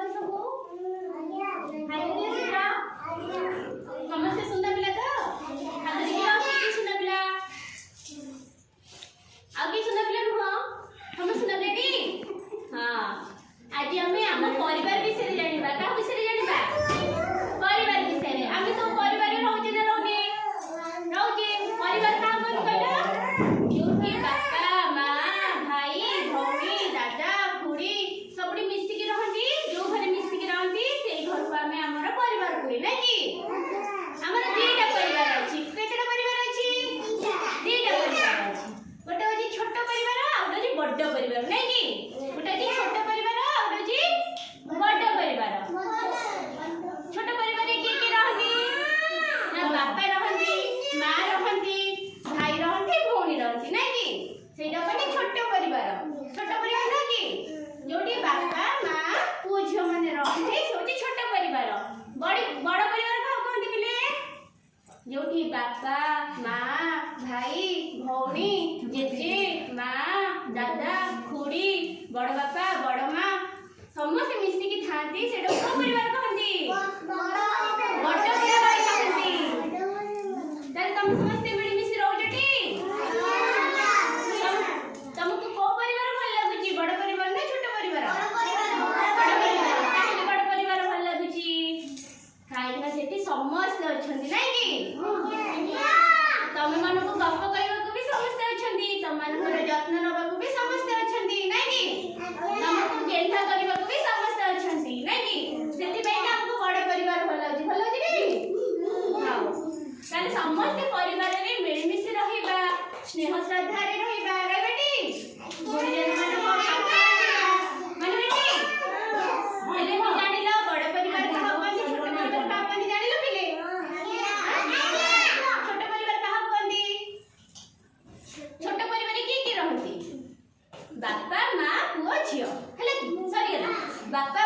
ଅଛି ସବୁ ହାଇ କରିଦିଅ ଶୀଘ୍ର ସମସ୍ତେ ସୁନ୍ଦର ପିଲା ତ ହାତ ଦେଖିଲ କି ସୁନ୍ଦର ପିଲା ଆଉ କି ସୁନ୍ଦର ପିଲା ନୁହଁ ତମେ ସୁନ୍ଦର ପିଲାଟି ହଁ आज आमे आम परिवार विषय जानिबा का विषय जानिबा परिवार विषय आमे सब परिवार रहउचे ना रहउचे परिवार का कोन कहला जोठी बापा मां भाई भौणी दादा खुड़ी सबडी मिसी के रहंती जो घरे मिसी के रहंती सेई घर को आमे हमर परिवार कोइ ना कि हमर तीनटा परिवार अछि केतेटा परिवार अछि तीनटा परिवार अछि गोटे अछि छोट परिवार आ गोटे बड्ड परिवार नै कि गोटे अछि छोट परिवार बड़ परिवार छोट परिवार किए रहती ना बापा रहती माँ रहती भाई रहती भौणी रहती ना कि सेटा पनि छोट परिवार ना कि जोटी बापा माँ पुओ झियो माने रहती सोची छोट परिवार बड़ परिवार का कहते बिले जोटी बापा माँ भाई भौणी जेजे माँ दादा खुड़ी बड़ बापा बड़ माँ समस्त मिसिकी थांती सेटा को परिवार कहंती बड़ परिवार कहंती ताले तुम समस्त मिली मिसी रहउजटी तुमको को परिवार भल लागुची बड़ परिवार ना छोट परिवार बड़ परिवार काहे बड़ परिवार भल लागुची काहे ना सेठी समस्त अछंती नै कि तमे मानको गप्प कहबाकू भी समस्त अछंती तम मानकर यत्न नबाकू भी समस्त अछंती नै कि तमको गेंधा करबाकू भी समस्त अछंती नै कि सेति पई हमको बड़ परिवार भल लागुची कि हां ताले समस्त परिवार रे मिली मिसी रहिबा स्नेह श्रद्धा रे रहिबा रे बेटी गुरुजन मानको माने बेटी हेले भी जानिलो बड़ परिवार कहा कहंती छोट परिवार कहा कहंती जानिलो पिले छोट परिवार कहा कहंती छोट परिवार की रहंती बापा माँ पुओ झियो हेले कि सरी गेला बापा